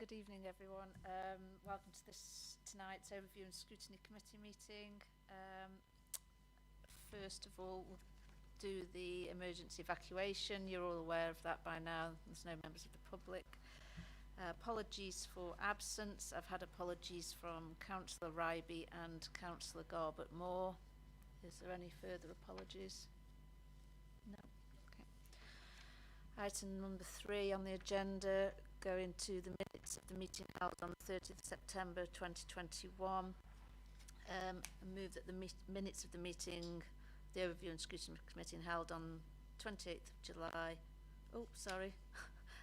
Good evening, everyone. Welcome to tonight's Overview and Scrutiny Committee meeting. First of all, we'll do the emergency evacuation. You're all aware of that by now. There's no members of the public. Apologies for absence. I've had apologies from Councillor Ryby and Councillor Garbett-Moore. Is there any further apologies? No. Okay. Item number 3 on the agenda, go into the minutes of the meeting held on the 30th of September 2021. Move that the minutes of the meeting, the Overview and Scrutiny Committee held on 28th of July,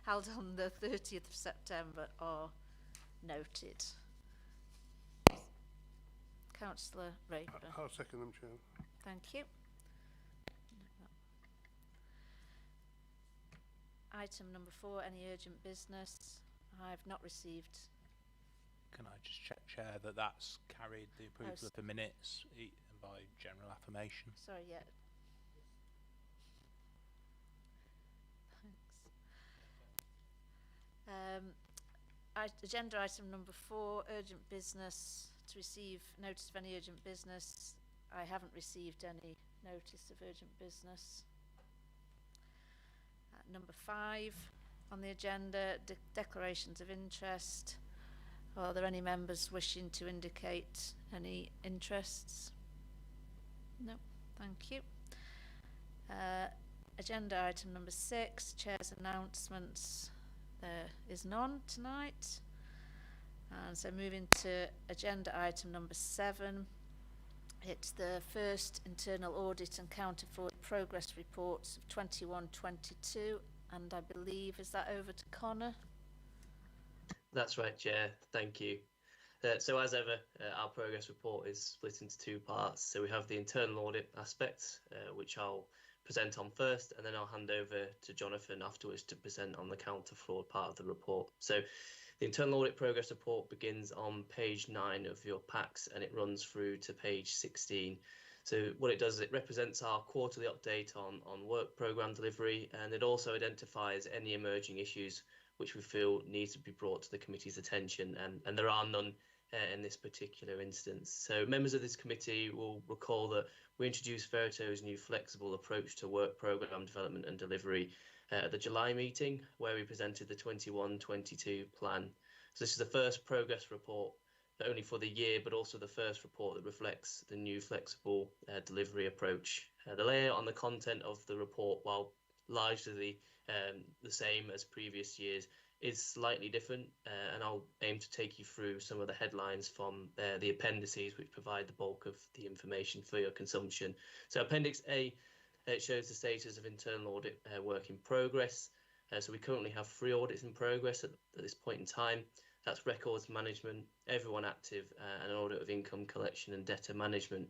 held on the 30th of September are noted. Councillor Rayburn. I'll second them, Chair. Thank you. Item number 4, any urgent business? I've not received. Can I just check, Chair, that that's carried the approval of the minutes by general affirmation? Sorry, yeah. Thanks. Agenda item number 4, urgent business. To receive notice of any urgent business. I haven't received any notice of urgent business. Number 5 on the agenda, declarations of interest. Are there any members wishing to indicate any interests? No, thank you. Agenda item number 6, Chair's announcements. There is none tonight. And so moving to agenda item number 7. It's the first internal audit and counter fraud progress reports of 21-22, and I believe, is that over to Connor? That's right, Chair. Thank you. So as ever, our progress report is split into 2 parts. So we have the internal audit aspect, which I'll present on first, and then I'll hand over to Jonathan afterwards to present on the counter fraud part of the report. So the internal audit progress report begins on page 9 of your packs and it runs through to page 16. So what it does is it represents our quarterly update on work programme delivery, and it also identifies any emerging issues which we feel need to be brought to the committee's attention, and there are none in this particular instance. So members of this committee will recall that we introduced Verito's new flexible approach to work programme development and delivery at the July meeting, where we presented the 21-22 plan. So this is the first progress report, not only for the year, but also the first report that reflects the new flexible delivery approach. The layout and the content of the report, while largely the same as previous years, is slightly different, and I'll aim to take you through some of the headlines from the appendices, which provide the bulk of the information for your consumption. So Appendix A, it shows the status of internal audit work in progress. So we currently have 3 audits in progress at this point in time. That's records management, everyone active, and an audit of income collection and debtor management.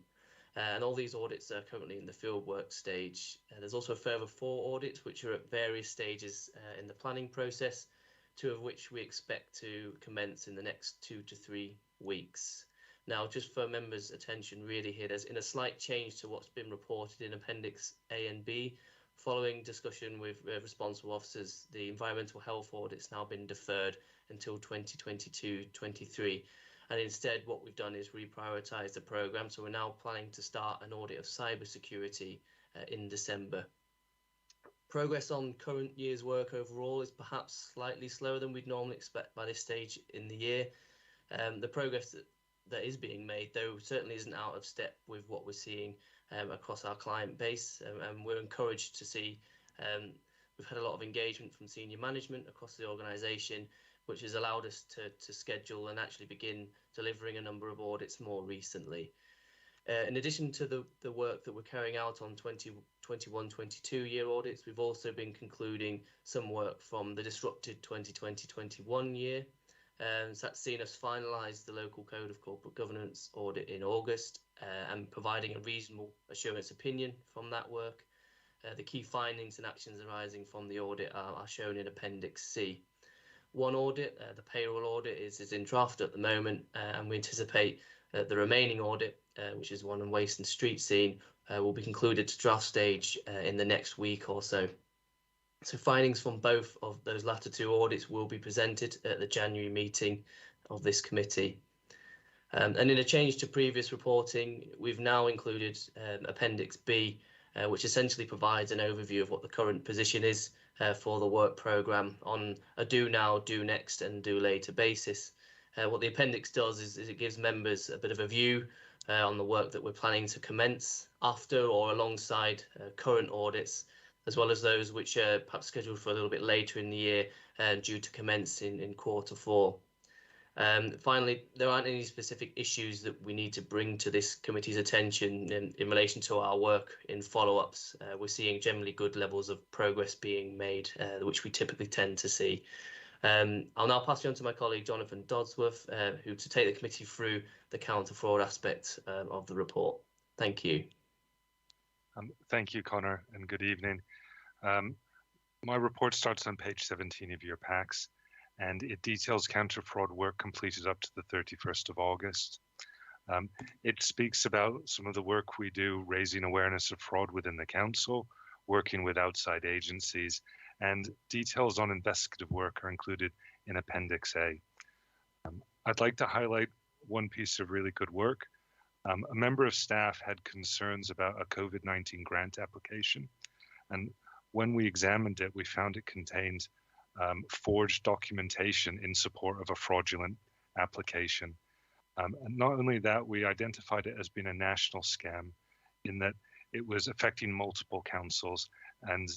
And all these audits are currently in the fieldwork stage. There's also a further 4 audits which are at various stages in the planning process, 2 of which we expect to commence in the next 2 to 3 weeks. Now, just for members' attention really here, there's in a slight change to what's been reported in Appendix A and B. Following discussion with responsible officers, the environmental health audit's now been deferred until 2022-23. And instead, what we've done is reprioritise the programme. So we're now planning to start an audit of cybersecurity in December. Progress on current year's work overall is perhaps slightly slower than we'd normally expect by this stage in the year. The progress that is being made, though, certainly isn't out of step with what we're seeing across our client base, and we're encouraged to see we've had a lot of engagement from senior management across the organisation, which has allowed us to schedule and actually begin delivering a number of audits more recently. In addition to the work that we're carrying out on 21-22 year audits, we've also been concluding some work from the disrupted 2020-21 year. So that's seen us finalise the local code of corporate governance audit in August and providing a reasonable assurance opinion from that work. The key findings and actions arising from the audit are shown in Appendix C. One audit, the payroll audit, is in draft at the moment, and we anticipate the remaining audit, which is one on waste and street scene, will be concluded to draft stage in the next week or so. So findings from both of those latter two audits will be presented at the January meeting of this committee. And in a change to previous reporting, we've now included Appendix B, which essentially provides an overview of what the current position is for the work programme on a do now, do next and do later basis. What the appendix does is it gives members a bit of a view on the work that we're planning to commence after or alongside current audits, as well as those which are perhaps scheduled for a little bit later in the year and due to commence in Q4. Finally, there aren't any specific issues that we need to bring to this committee's attention in relation to our work in follow-ups. We're seeing generally good levels of progress being made, which we typically tend to see. I'll now pass you on to my colleague Jonathan Dodsworth, who to take the committee through the counter-fraud aspect of the report. Thank you. Thank you, Connor, and good evening. My report starts on page 17 of your packs, and it details counter-fraud work completed up to the 31st of August. It speaks about some of the work we do raising awareness of fraud within the council, working with outside agencies, and details on investigative work are included in Appendix A. I'd like to highlight one piece of really good work. A member of staff had concerns about a COVID-19 grant application, and when we examined it, we found it contained forged documentation in support of a fraudulent application. And not only that, we identified it as being a national scam in that it was affecting multiple councils, and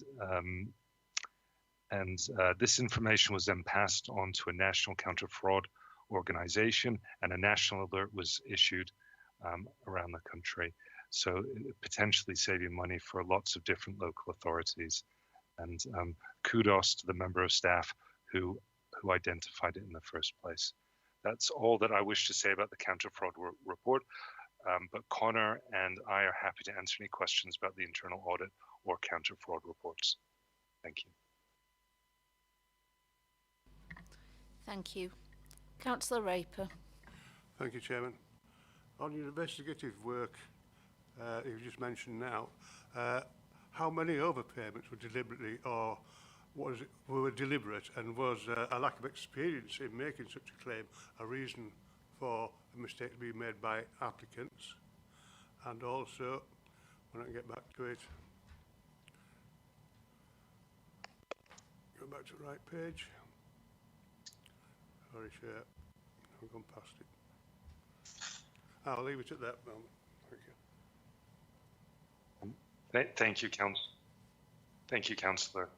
this information was then passed on to a national counter-fraud organization, and a national alert was issued around the country. So potentially saving money for lots of different local authorities. And kudos to the member of staff who identified it in the first place. That's all that I wish to say about the counter-fraud report. But Connor and I are happy to answer any questions about the internal audit or counter-fraud reports. Thank you. Thank you. Councillor Raper. Thank you, Chairman. On your investigative work, you just mentioned now, how many overpayments were deliberately, or were deliberate, and was a lack of experience in making such a claim a reason for a mistake being made by applicants? And also, when I get back to it, go back to the right page. Sorry, Chair, I've gone past it. I'll leave it at that moment. Thank you. Thank you, Councillor.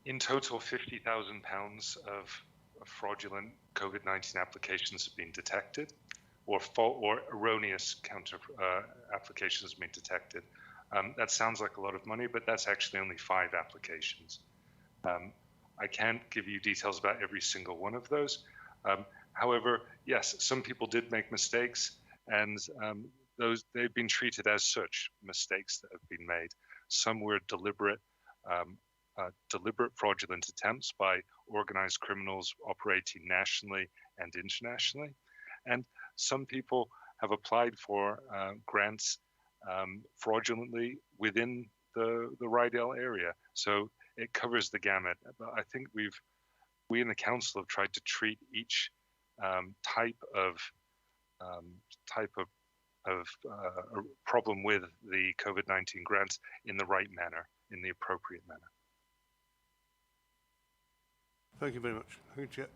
In total, £50,000 of fraudulent COVID-19 applications have been detected, or erroneous counter applications have been detected. That sounds like a lot of money, but that's actually only 5 applications. I can't give you details about every single one of those. However, yes, some people did make mistakes, and they've been treated as such, mistakes that have been made. Some were deliberate fraudulent attempts by organized criminals operating nationally and internationally. And some people have applied for grants fraudulently within the Rydell area. So it covers the gamut. But I think we in the council have tried to treat each type of a problem with the COVID-19 grants in the right manner, in the appropriate manner. Thank you very much. Thank you, Chair.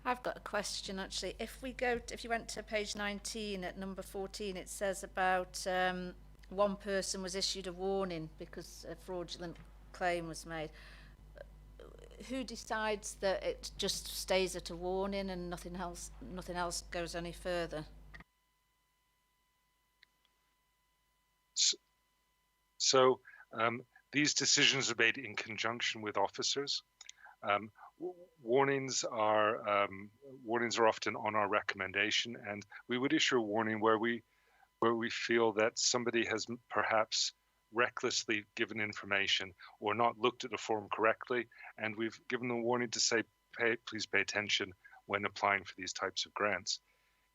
I've got a question actually. If you went to page 19 at number 14, it says about one person was issued a warning because a fraudulent claim was made. Who decides that it just stays at a warning and nothing else goes any further? So these decisions are made in conjunction with officers. Warnings are often on our recommendation, and we would issue a warning where we feel that somebody has perhaps recklessly given information or not looked at the form correctly, and we've given the warning to say, please pay attention when applying for these types of grants.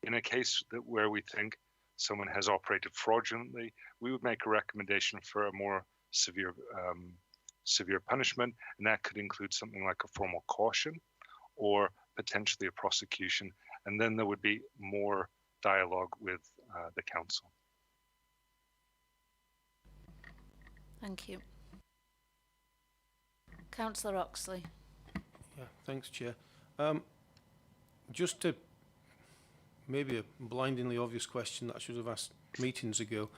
In a case where we think someone has operated fraudulently, we would make a recommendation for a more severe punishment, and that could include something like a formal caution or potentially a prosecution, and then there would be more dialogue with the council. Thank you. Councillor Oxley. Yeah, thanks, Chair. Just to maybe a blindingly obvious question that I should have asked meetings ago.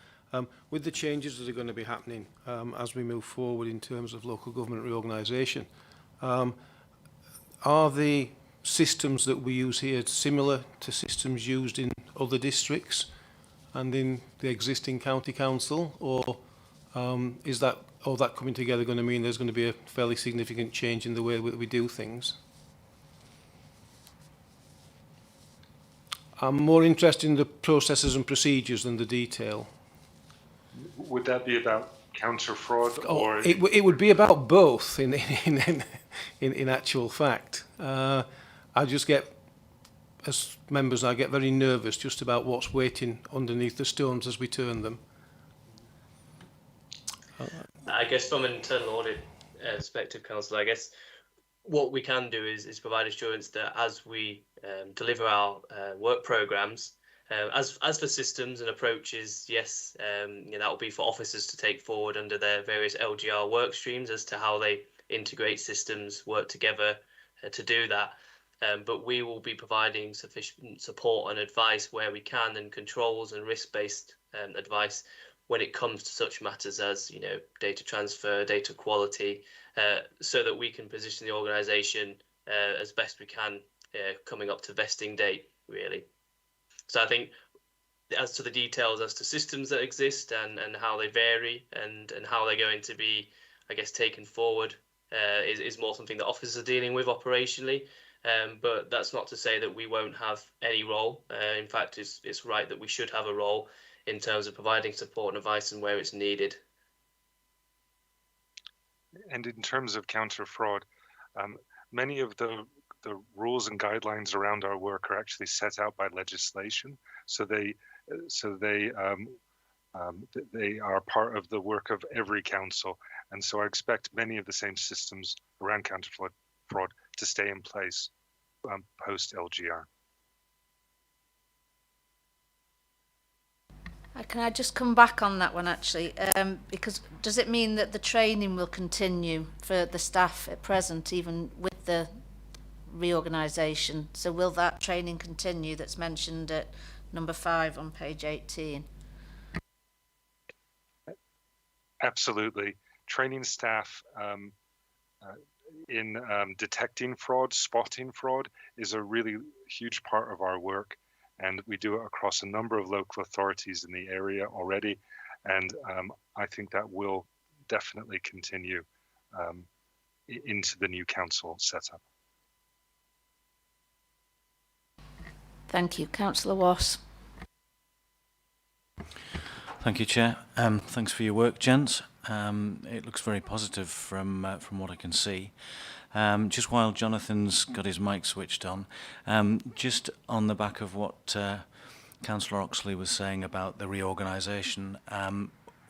With the changes that are going to be happening as we move forward in terms of local government reorganisation, are the systems that we use here similar to systems used in other districts and in the existing county council, or is that all that coming together going to mean there's going to be a fairly significant change in the way we do things? I'm more interested in the processes and procedures than the detail. Would that be about counter fraud, or it would be about both in actual fact. I just get, as members, I get very nervous just about what's waiting underneath the stones as we turn them. I guess from an internal audit perspective, Councillor, I guess what we can do is provide assurance that as we deliver our work programmes, as for systems and approaches, yes, that will be for officers to take forward under their various LGR work streams as to how they integrate systems, work together to do that. But we will be providing sufficient support and advice where we can, and controls and risk-based advice when it comes to such matters as, data transfer, data quality, so that we can position the organisation as best we can coming up to vesting date, really. So I think as to the details as to systems that exist and how they vary and how they're going to be, I guess, taken forward is more something that officers are dealing with operationally. But that's not to say that we won't have any role. In fact, it's right that we should have a role in terms of providing support and advice and where it's needed. And in terms of counter fraud, many of the rules and guidelines around our work are actually set out by legislation. So they are part of the work of every council. And so I expect many of the same systems around counter fraud to stay in place post LGR. Can I just come back on that one, actually? Because does it mean that the training will continue for the staff at present, even with the reorganisation? So will that training continue that's mentioned at number 5 on page 18? Absolutely. Training staff in detecting fraud, spotting fraud is a really huge part of our work. And we do it across a number of local authorities in the area already. And I think that will definitely continue into the new council setup. Thank you. Councillor Wass. Thank you, Chair. Thanks for your work, gents. It looks very positive from what I can see. Just while Jonathan's got his mic switched on, just on the back of what Councillor Oxley was saying about the reorganisation,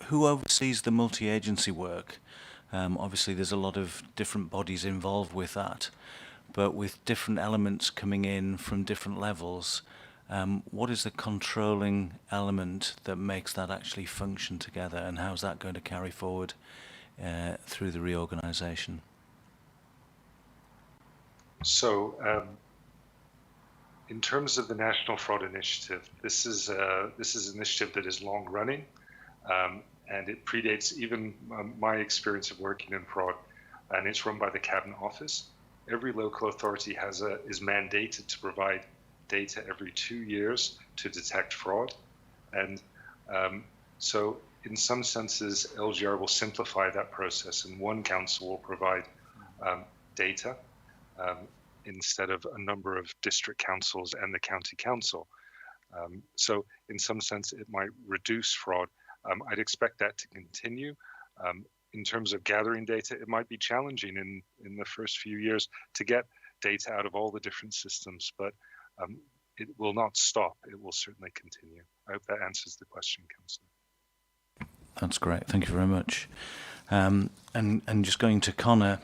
who oversees the multi-agency work? Obviously, there's a lot of different bodies involved with that, but with different elements coming in from different levels, what is the controlling element that makes that actually function together, and how's that going to carry forward through the reorganisation? So, in terms of the National Fraud Initiative, this is an initiative that is long running, and it predates even my experience of working in fraud, and it's run by the Cabinet Office. Every local authority is mandated to provide data every 2 years to detect fraud, and so in some senses, LGR will simplify that process, and one council will provide data. Instead of a number of district councils and the county council. So in some sense, it might reduce fraud. I'd expect that to continue. In terms of gathering data, it might be challenging in the first few years to get data out of all the different systems, but it will not stop. It will certainly continue. I hope that answers the question, Councillor. That's great. Thank you very much. And just going to Connor,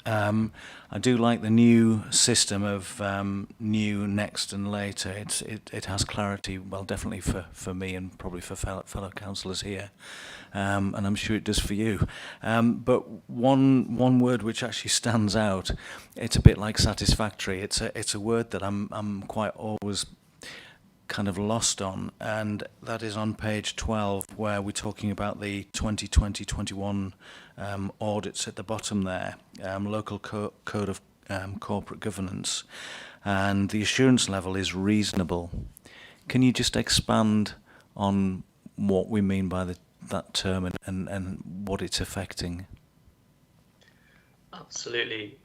I do like the new system of new, next and later. It has clarity, well, definitely for me and probably for fellow councillors here. And I'm sure it does for you. But one word which actually stands out, it's a bit like satisfactory. It's a word that I'm quite always kind of lost on, and that is on page 12, where we're talking about the 2020-21 audits at the bottom there, local code of corporate governance, and the assurance level is reasonable. Can you just expand on what we mean by that term and what it's affecting? Absolutely,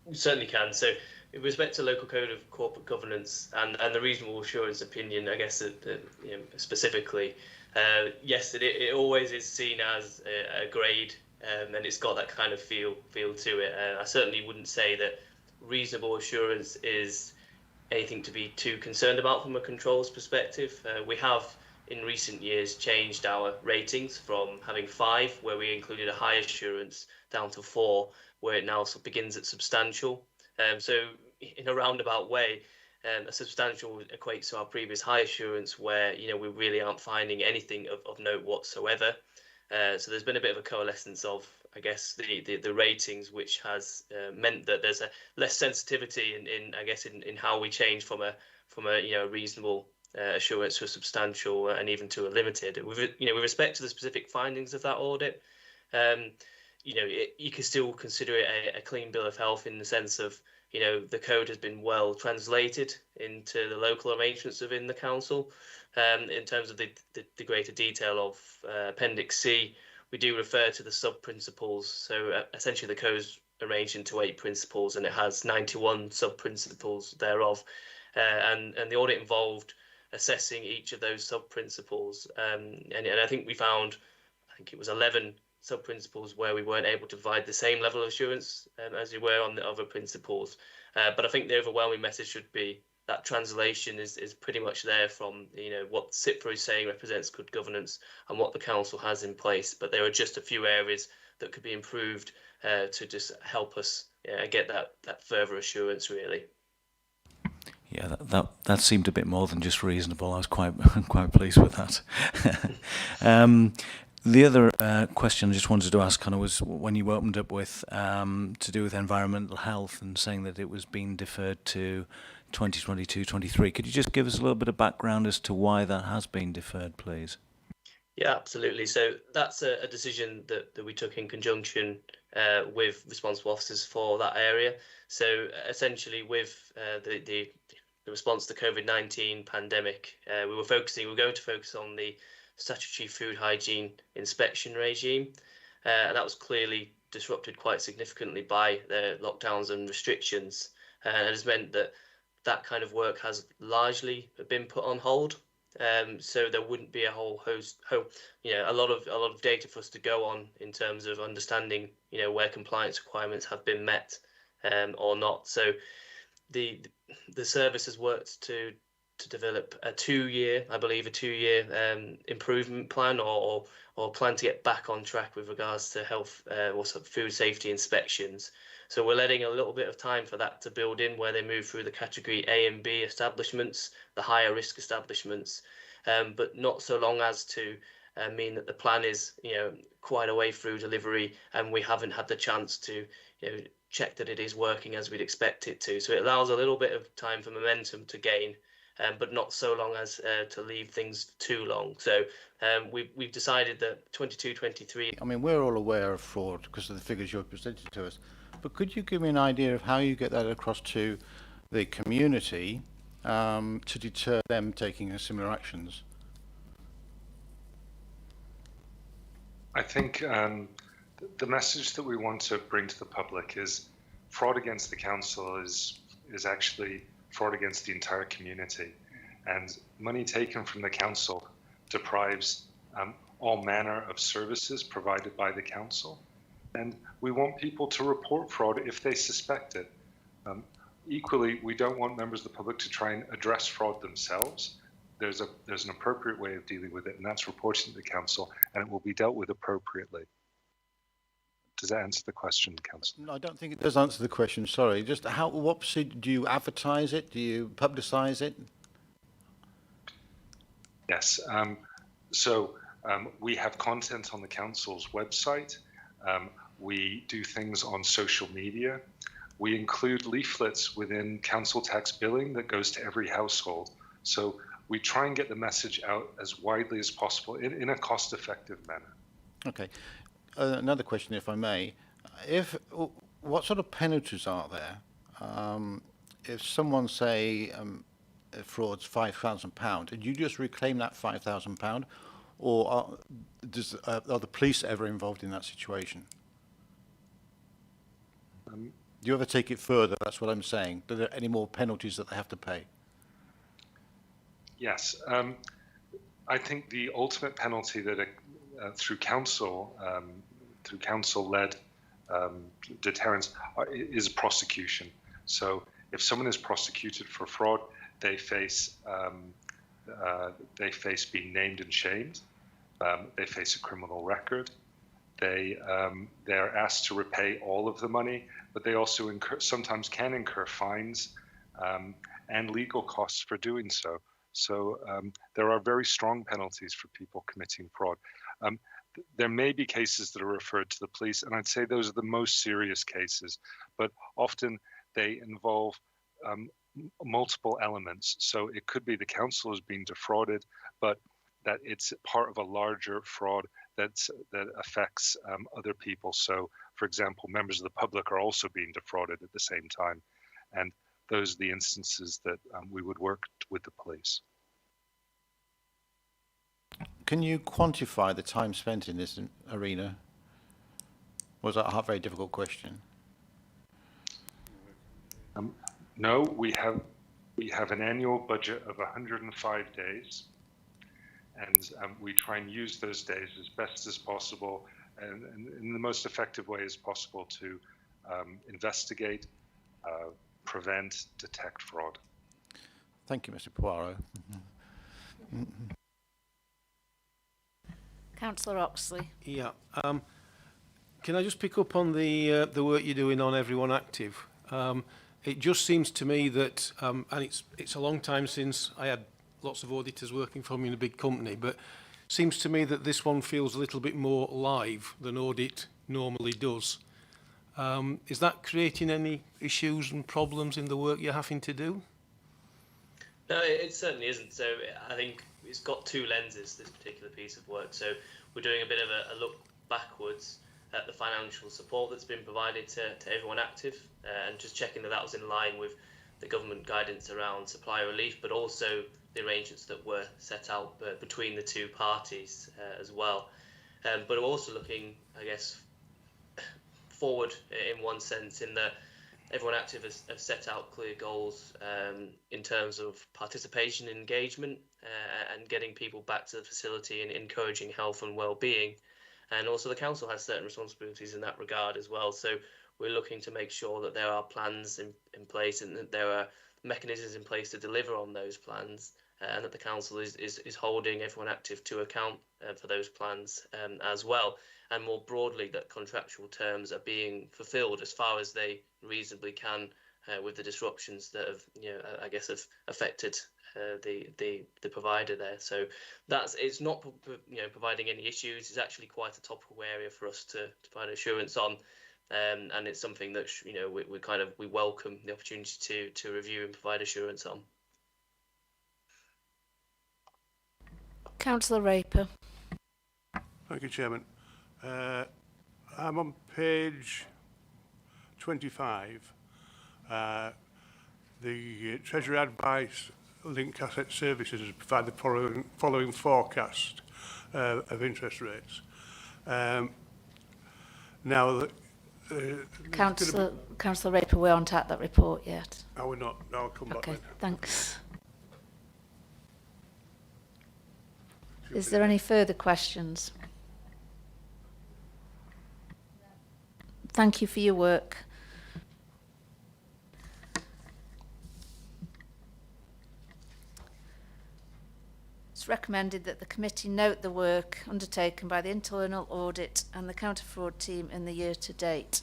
we certainly can. So, with respect to local code of corporate governance and the reasonable assurance opinion, I guess that specifically, yes, it always is seen as a grade, and it's got that kind of feel to it. I certainly wouldn't say that reasonable assurance is anything to be too concerned about from a controls perspective. We have in recent years changed our ratings from having 5, where we included a high assurance, down to 4, where it now begins at substantial. So in a roundabout way, a substantial equates to our previous high assurance, where we really aren't finding anything of note whatsoever. So there's been a bit of a coalescence of, I guess, the ratings, which has meant that there's a less sensitivity in how we change from a reasonable assurance to a substantial and even to a limited. With respect to the specific findings of that audit, you can still consider it a clean bill of health, in the sense of the code has been well translated into the local arrangements within the council. In terms of the greater detail of Appendix C, we do refer to the sub-principles. So essentially the code is arranged into 8 principles, and it has 91 sub-principles thereof. And the audit involved assessing each of those sub-principles. And I think we found, I think it was 11 sub-principles where we weren't able to provide the same level of assurance as we were on the other principles. But I think the overwhelming message should be that translation is pretty much there from what CIPRA is saying represents good governance and what the council has in place. But there are just a few areas that could be improved to just help us get that further assurance, really. Yeah, that seemed a bit more than just reasonable. I was quite pleased with that. The other question I just wanted to ask, kind of, was when you opened up with to do with environmental health and saying that it was being deferred to 2022-23. Could you just give us a little bit of background as to why that has been deferred, please? Yeah, absolutely. So that's a decision that we took in conjunction with responsible officers for that area. So essentially, with the response to the COVID-19 pandemic, we were going to focus on the statutory food hygiene inspection regime. And that was clearly disrupted quite significantly by the lockdowns and restrictions. And it has meant that kind of work has largely been put on hold. So there wouldn't be a a lot of data for us to go on in terms of understanding, where compliance requirements have been met or not. So the service has worked to develop a 2-year improvement plan or plan to get back on track with regards to health or food safety inspections. So we're letting a little bit of time for that to build in, where they move through the category A and B establishments, the higher risk establishments, but not so long as to mean that the plan is quite a way through delivery and we haven't had the chance to check that it is working as we'd expect it to. So it allows a little bit of time for momentum to gain, but not so long as to leave things too long. So we've decided that 22-23. I mean, we're all aware of fraud because of the figures you've presented to us. But could you give me an idea of how you get that across to the community to deter them taking similar actions? I think the message that we want to bring to the public is fraud against the council is actually fraud against the entire community, and money taken from the council deprives all manner of services provided by the council. And we want people to report fraud if they suspect it. Equally, we don't want members of the public to try and address fraud themselves. There's an appropriate way of dealing with it, and that's reporting to the council, and it will be dealt with appropriately. Does that answer the question, Councillor? No, I don't think it does answer the question, sorry. Just what procedure, do you advertise it? Do you publicise it? Yes. We have content on the council's website. We do things on social media. We include leaflets within council tax billing that goes to every household. So we try and get the message out as widely as possible in a cost-effective manner. Okay. Another question, if I may. What sort of penalties are there? If someone, say, frauds £5,000, did you just reclaim that £5,000, or are the police ever involved in that situation? Do you ever take it further? That's what I'm saying. Are there any more penalties that they have to pay? Yes. I think the ultimate penalty that through council-led deterrence is prosecution. So if someone is prosecuted for fraud, they face being named and shamed. They face a criminal record. They're asked to repay all of the money, but they also sometimes can incur fines and legal costs for doing so. So there are very strong penalties for people committing fraud. There may be cases that are referred to the police, and I'd say those are the most serious cases, but often they involve multiple elements. So it could be the council is being defrauded, but that it's part of a larger fraud that affects other people. So, for example, members of the public are also being defrauded at the same time. And those are the instances that we would work with the police. Can you quantify the time spent in this arena? Was that a very difficult question? No, we have an annual budget of 105 days, and we try and use those days as best as possible and in the most effective way as possible to investigate, prevent, detect fraud. Thank you, Mr. Poirot. Councillor Oxley. Yeah. Can I just pick up on the work you're doing on Everyone Active? It just seems to me that, and it's a long time since I had lots of auditors working for me in a big company, but seems to me that this one feels a little bit more live than Audit normally does. Is that creating any issues and problems in the work you're having to do? No, it certainly isn't. So I think it's got two lenses, this particular piece of work. So we're doing a bit of a look backwards at the financial support that's been provided to Everyone Active, and just checking that was in line with the government guidance around supply relief, but also the arrangements that were set out between the two parties as well. But we're also looking, I guess, forward in one sense, in that Everyone Active has set out clear goals in terms of participation and engagement, and getting people back to the facility and encouraging health and well-being. And also the council has certain responsibilities in that regard as well. So we're looking to make sure that there are plans in place and that there are mechanisms in place to deliver on those plans, and that the council is holding Everyone Active to account for those plans as well. And more broadly, that contractual terms are being fulfilled as far as they reasonably can, with the disruptions that have, I guess, have affected the provider there. So it's not providing any issues. It's actually quite a topical area for us to provide assurance on, and it's something that we welcome the opportunity to review and provide assurance on. Councillor Raper. Thank you, Chairman. I'm on page 25. The Treasury Advice Linked Asset Services has provided the following forecast of interest rates. Now, Councillor Raper, we aren't at that report yet. No, we're not. I'll come back then. Okay, thanks. Is there any further questions? Thank you for your work. recommended that the committee note the work undertaken by the internal audit and the counter fraud team in the year to date.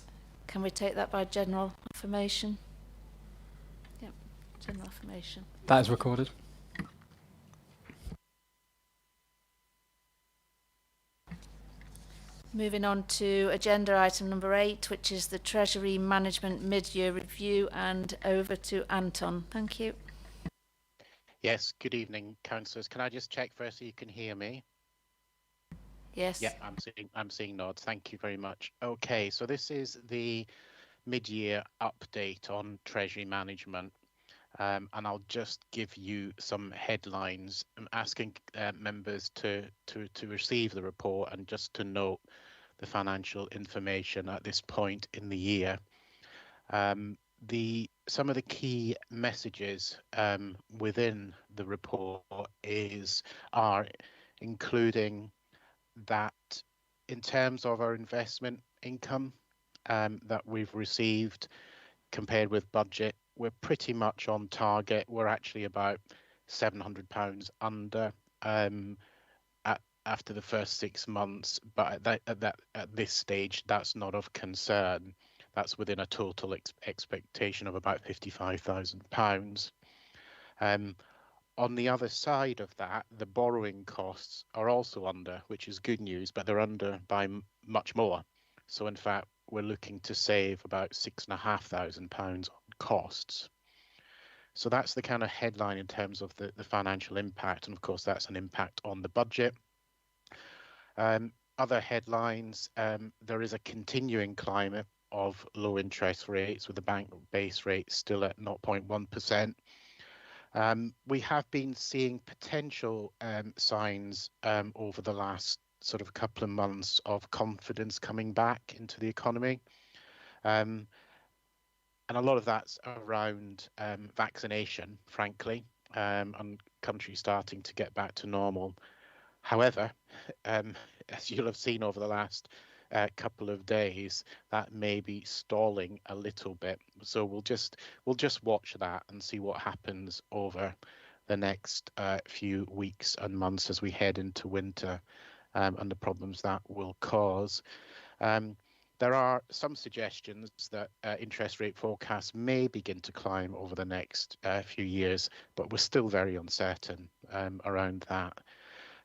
Can we take that by general affirmation? Yep, general affirmation. That is recorded. Moving on to agenda item number 8, which is the Treasury Management Mid-Year Review, and over to Anton. Thank you. Yes, good evening, councillors. Can I just check first so you can hear me? Yes. Yeah, I'm seeing nods. Thank you very much. Okay, so this is the mid-year update on Treasury management. And I'll just give you some headlines. I'm asking members to receive the report and just to note the financial information at this point in the year. Some of the key messages within the report are including that in terms of our investment income that we've received compared with budget, we're pretty much on target. We're actually about £700 under after the first 6 months, but at this stage, that's not of concern. That's within a total expectation of about £55,000. On the other side of that, the borrowing costs are also under, which is good news, but they're under by much more. So in fact, we're looking to save about £6,500 on costs. So that's the kind of headline in terms of the financial impact. And of course, that's an impact on the budget. Other headlines, there is a continuing climate of low interest rates with the bank base rate still at 0.1%. We have been seeing potential signs over the last sort of couple of months of confidence coming back into the economy. And a lot of that's around vaccination, frankly, and countries starting to get back to normal. However, as you'll have seen over the last couple of days, that may be stalling a little bit. So we'll just watch that and see what happens over the next few weeks and months as we head into winter and the problems that will cause. There are some suggestions that interest rate forecasts may begin to climb over the next few years, but we're still very uncertain around that.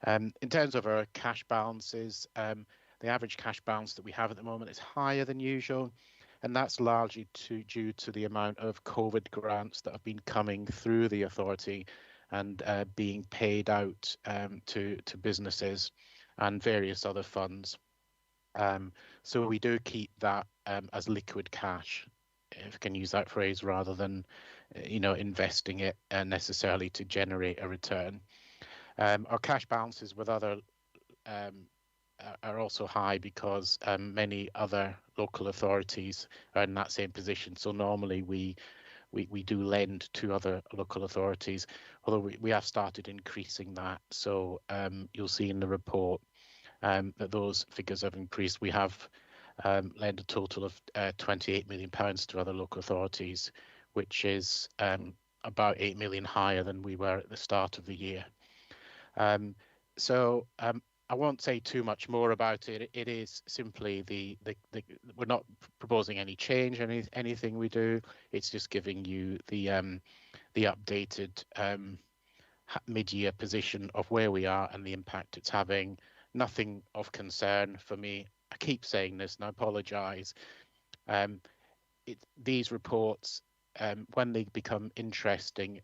In terms of our cash balances, the average cash balance that we have at the moment is higher than usual, and that's largely due to the amount of COVID grants that have been coming through the authority and being paid out to businesses and various other funds. So we do keep that as liquid cash, if I can use that phrase, rather than investing it necessarily to generate a return. Our cash balances with other are also high because many other local authorities are in that same position. So normally we do lend to other local authorities, although we have started increasing that. So you'll see in the report that those figures have increased. We have lent a total of £28 million to other local authorities, which is about 8 million higher than we were at the start of the year. So I won't say too much more about it. It is simply we're not proposing any change, anything we do. It's just giving you the updated mid-year position of where we are and the impact it's having. Nothing of concern for me. I keep saying this and I apologise. These reports, when they become interesting,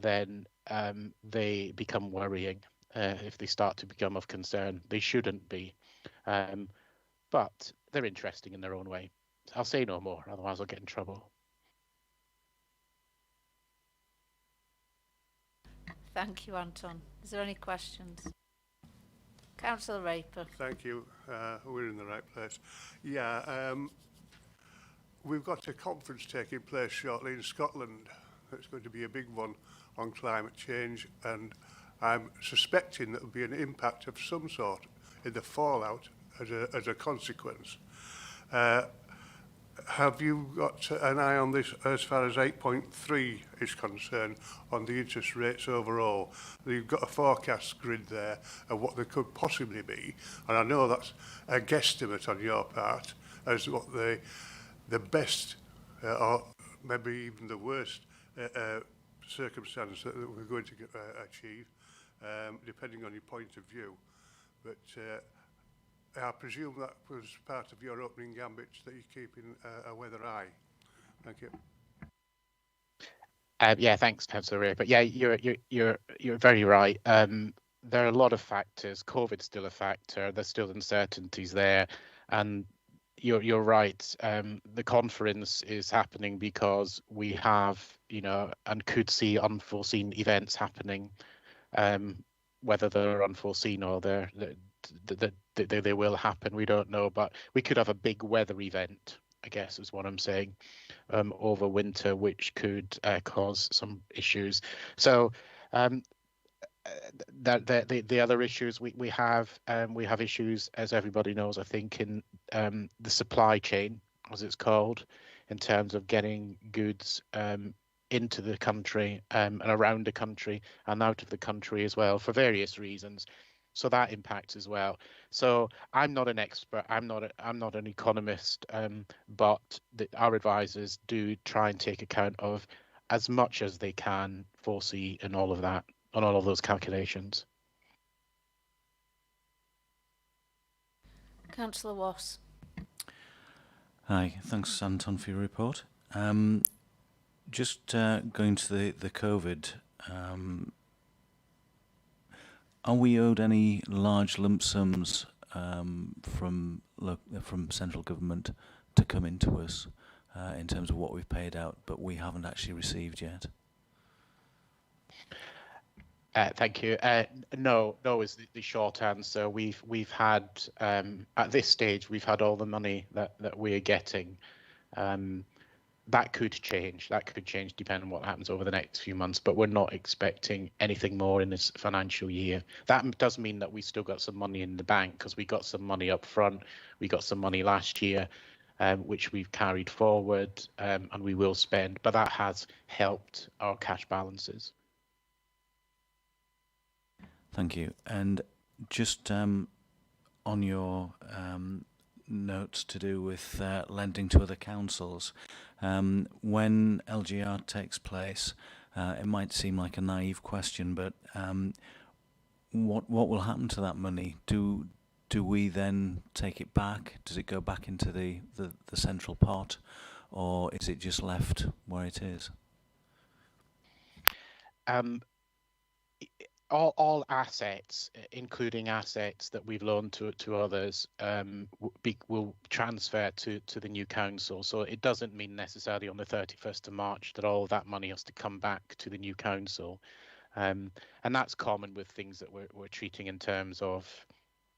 then they become worrying. If they start to become of concern, they shouldn't be, but they're interesting in their own way. I'll say no more, otherwise I'll get in trouble. Thank you, Anton. Is there any questions? Councillor Raper. Thank you. We're in the right place. Yeah, we've got a conference taking place shortly in Scotland. It's going to be a big one on climate change, and I'm suspecting that there'll be an impact of some sort in the fallout as a consequence. have you got an eye on this as far as 8.3 is concerned on the interest rates overall? You've got a forecast grid there of what they could possibly be, and I know that's a guesstimate on your part as what the best or maybe even the worst circumstance that we're going to achieve, depending on your point of view. But I presume that was part of your opening gambit that you're keeping a weather eye. Thank you. Yeah, thanks, Councillor Ray. But yeah, you're very right. There are a lot of factors. COVID's still a factor. There's still uncertainties there, and you're right. The conference is happening because we have, and could see unforeseen events happening. Whether they're unforeseen or they will happen, we don't know. But we could have a big weather event, I guess is what I'm saying, over winter, which could cause some issues. So the other issues we have issues, as everybody knows, I think, in the supply chain, as it's called, in terms of getting goods into the country and around the country and out of the country as well, for various reasons. So that impacts as well. So I'm not an expert. I'm not an economist, but our advisors do try and take account of as much as they can foresee and all of that, on all of those calculations. Councillor Wass. Hi, thanks Anton for your report. Just going to the COVID, are we owed any large lump sums from central government to come into us in terms of what we've paid out, but we haven't actually received yet? Thank you. No is the short answer. We've had at this stage we've had all the money that we're getting. That could change. That could change depending on what happens over the next few months. But we're not expecting anything more in this financial year. That does mean that we still got some money in the bank because we got some money up front. We got some money last year, which we've carried forward and we will spend. But that has helped our cash balances. Thank you. And just on your notes to do with lending to other councils, when LGR takes place, it might seem like a naive question, but what will happen to that money? Do we then take it back? Does it go back into the central pot, or is it just left where it is? All assets, including assets that we've loaned to others, will transfer to the new council. So it doesn't mean necessarily on the 31st of March that all of that money has to come back to the new council. And that's common with things that we're treating in terms of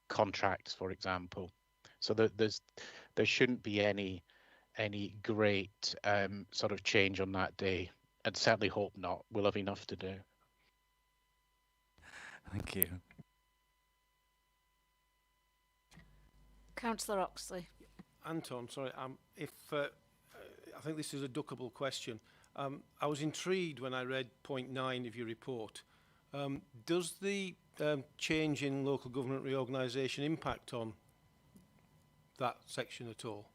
contracts, for example. So there shouldn't be any great sort of change on that day. I'd certainly hope not. We'll have enough to do. Thank you. Councillor Oxley. Anton, sorry, I think this is a duckable question. I was intrigued when I read point 9 of your report. Does the change in local government reorganisation impact on that section at all?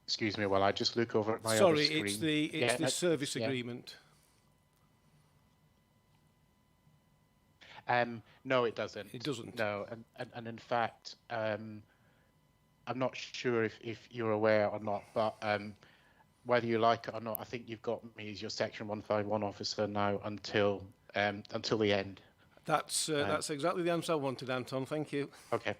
Excuse me while I just look over at my other screen. Sorry, it's the service agreement. No, it doesn't. It doesn't. No, and in fact, I'm not sure if you're aware or not, but whether you like it or not, I think you've got me as your Section 151 officer now until the end. That's exactly the answer I wanted, Anton. Thank you. Okay.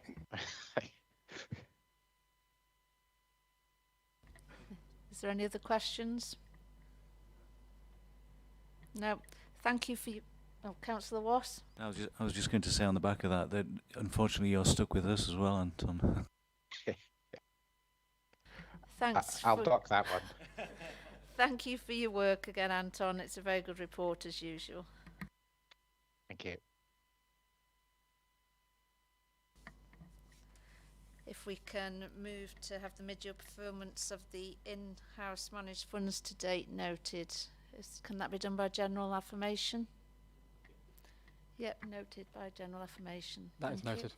Is there any other questions? No. Thank you for your... Oh, Councillor Wass. I was just going to say on the back of that unfortunately you're stuck with us as well, Anton. Thanks. I'll dock that one. Thank you for your work again, Anton. It's a very good report as usual. Thank you. If we can move to have the mid-year performance of the in-house managed funds to date noted. Can that be done by general affirmation? Yep, noted by general affirmation. That is noted.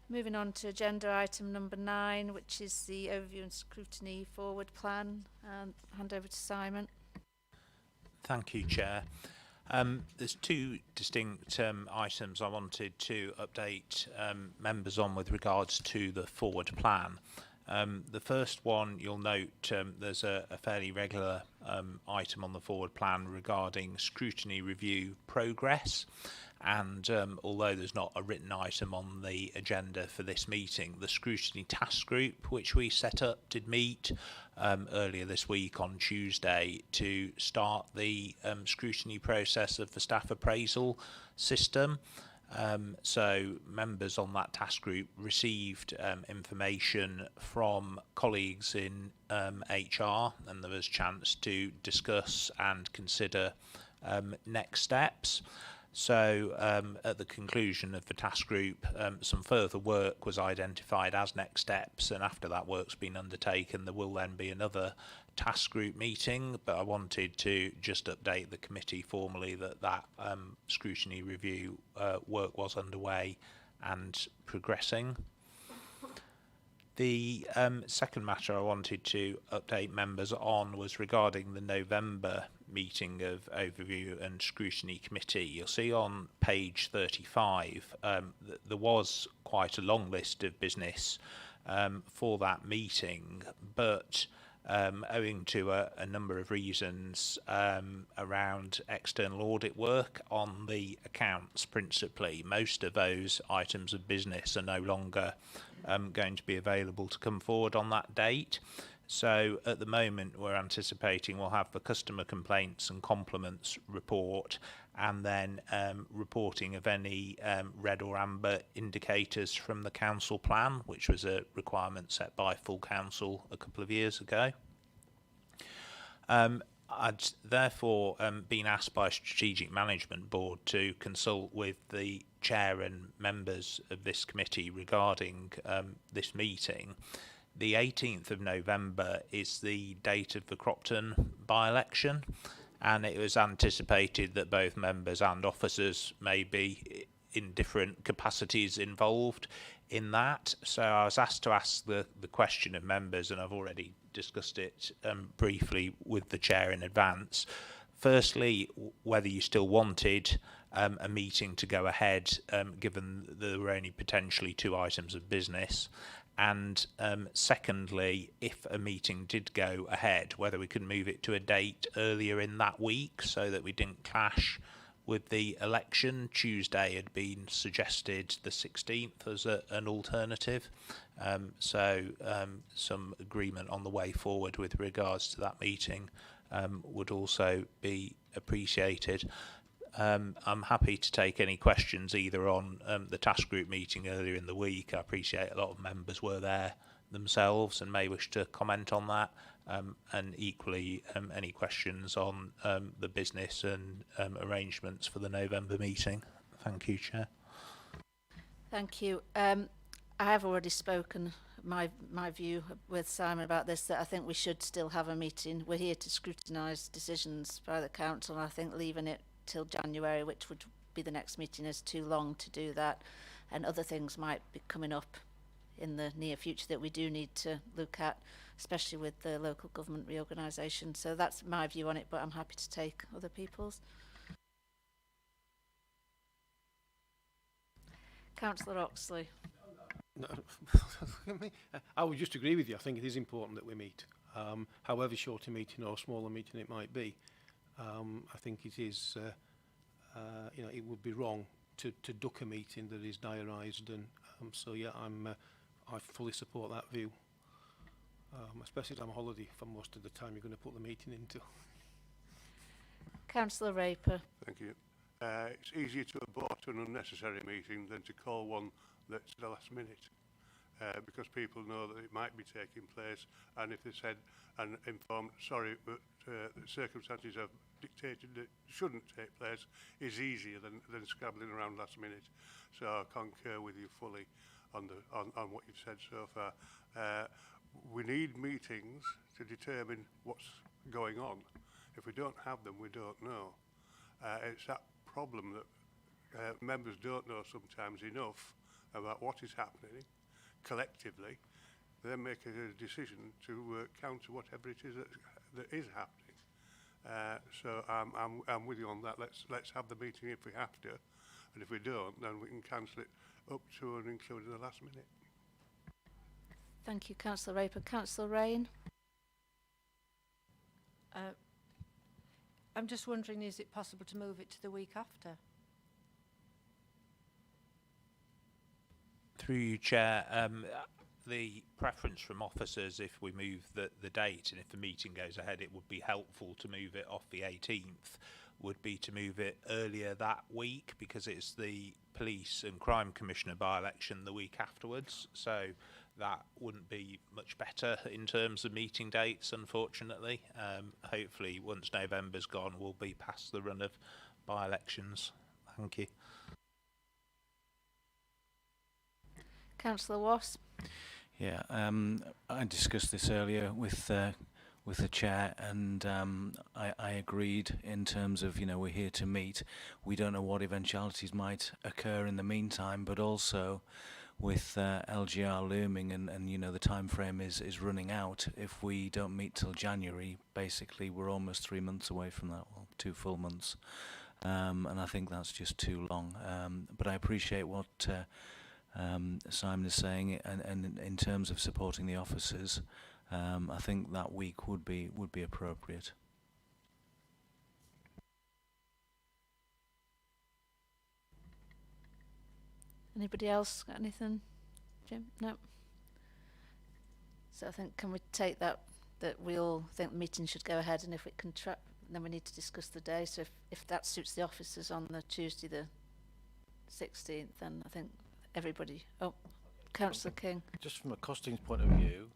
Moving on to agenda item number 9, which is the overview and scrutiny forward plan. Hand over to Simon. Thank you, Chair. There's two distinct items I wanted to update members on with regards to the forward plan. The first one, you'll note there's a fairly regular item on the forward plan regarding scrutiny review progress. And although there's not a written item on the agenda for this meeting, the scrutiny task group, which we set up, did meet earlier this week on Tuesday to start the scrutiny process of the staff appraisal system. So members on that task group received information from colleagues in HR, and there was a chance to discuss and consider next steps. So at the conclusion of the task group, some further work was identified as next steps, and after that work's been undertaken, there will then be another task group meeting. But I wanted to just update the committee formally that scrutiny review work was underway and progressing. The second matter I wanted to update members on was regarding the November meeting of Overview and Scrutiny Committee. You'll see on page 35 there was quite a long list of business for that meeting, but owing to a number of reasons around external audit work on the accounts principally, most of those items of business are no longer going to be available to come forward on that date. So at the moment we're anticipating we'll have the customer complaints and compliments report, and then reporting of any red or amber indicators from the council plan, which was a requirement set by full council a couple of years ago. I'd therefore been asked by Strategic Management Board to consult with the chair and members of this committee regarding this meeting. The 18th of November is the date of the Cropton by-election, and it was anticipated that both members and officers may be in different capacities involved in that. So I was asked to ask the question of members, and I've already discussed it briefly with the chair in advance. Firstly, whether you still wanted a meeting to go ahead, given there were only potentially 2 items of business. And secondly, if a meeting did go ahead, whether we could move it to a date earlier in that week so that we didn't clash with the election. Tuesday had been suggested the 16th as an alternative. So some agreement on the way forward with regards to that meeting would also be appreciated. I'm happy to take any questions either on the task group meeting earlier in the week. I appreciate a lot of members were there themselves and may wish to comment on that, and equally any questions on the business and arrangements for the November meeting. Thank you, Chair. Thank you. I have already spoken my view with Simon about this, that I think we should still have a meeting. We're here to scrutinise decisions by the council, and I think leaving it till January, which would be the next meeting, is too long to do that, and other things might be coming up in the near future that we do need to look at, especially with the local government reorganisation. So that's my view on it, but I'm happy to take other people's. Councillor Oxley. No, I would just agree with you. I think it is important that we meet, however short a meeting or small a meeting it might be. I think it is, it would be wrong to duck a meeting that is diarised, and so yeah, I fully support that view, especially as I'm on holiday for most of the time you're going to put the meeting into. Councillor Raper. Thank you. It's easier to abort an unnecessary meeting than to call one that's the last minute. because people know that it might be taking place, and if they said and informed, sorry, but the circumstances have dictated that it shouldn't take place, is easier than scrabbling around last minute. So I concur with you fully on what you've said so far. We need meetings to determine what's going on. If we don't have them, we don't know. It's that problem that members don't know sometimes enough about what is happening collectively, then make a decision to counter whatever it is that is happening. So I'm with you on that. Let's have the meeting if we have to, and if we don't, then we can cancel it up to and including the last minute. Thank you, Councillor Raper. Councillor Rain? I'm just wondering, is it possible to move it to the week after? Through you, Chair, the preference from officers, if we move the date and if the meeting goes ahead, it would be helpful to move it off the 18th, would be to move it earlier that week, because it's the Police and Crime Commissioner by-election the week afterwards. So that wouldn't be much better in terms of meeting dates, unfortunately. Hopefully, once November's gone, we'll be past the run of by-elections. Thank you. Councillor Wasp? Yeah, I discussed this earlier with the chair, and I agreed in terms of, we're here to meet. We don't know what eventualities might occur in the meantime, but also with LGR looming and the time frame is running out. If we don't meet till January, basically we're almost 3 months away from that, well, 2 full months, and I think that's just too long. But I appreciate what Simon is saying, and in terms of supporting the officers, I think that week would be appropriate. Anybody else got anything? Jim? No. So I think, can we take that we all think the meeting should go ahead, and if it can then we need to discuss the day. So if that suits the officers on the Tuesday the 16th, then I think everybody. Oh, Councillor King. Just from a costings point of view,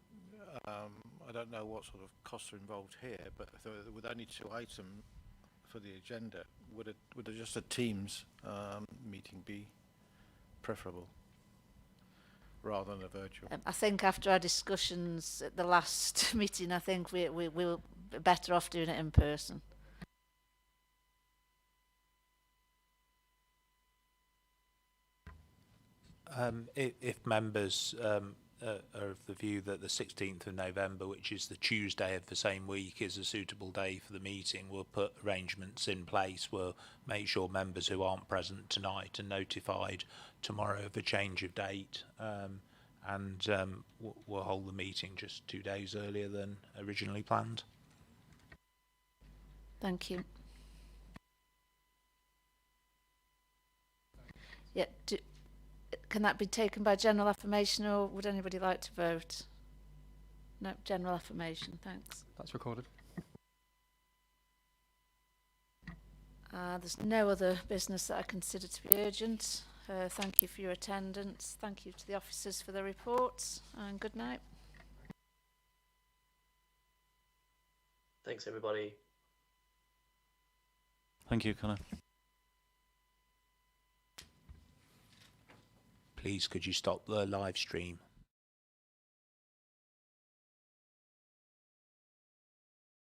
I don't know what sort of costs are involved here, but with only 2 items for the agenda, would just a Teams meeting be preferable rather than a virtual? I think after our discussions at the last meeting, I think we'll be better off doing it in person. If members are of the view that the 16th of November, which is the Tuesday of the same week, is a suitable day for the meeting, we'll put arrangements in place. We'll make sure members who aren't present tonight are notified tomorrow of a change of date, and we'll hold the meeting just 2 days earlier than originally planned. Thank you. Yeah, can that be taken by general affirmation, or would anybody like to vote? No, general affirmation, thanks. That's recorded. There's no other business that I consider to be urgent. Thank you for your attendance. Thank you to the officers for their reports, and good night. Thanks, everybody. Thank you, Connor. Please, could you stop the live stream?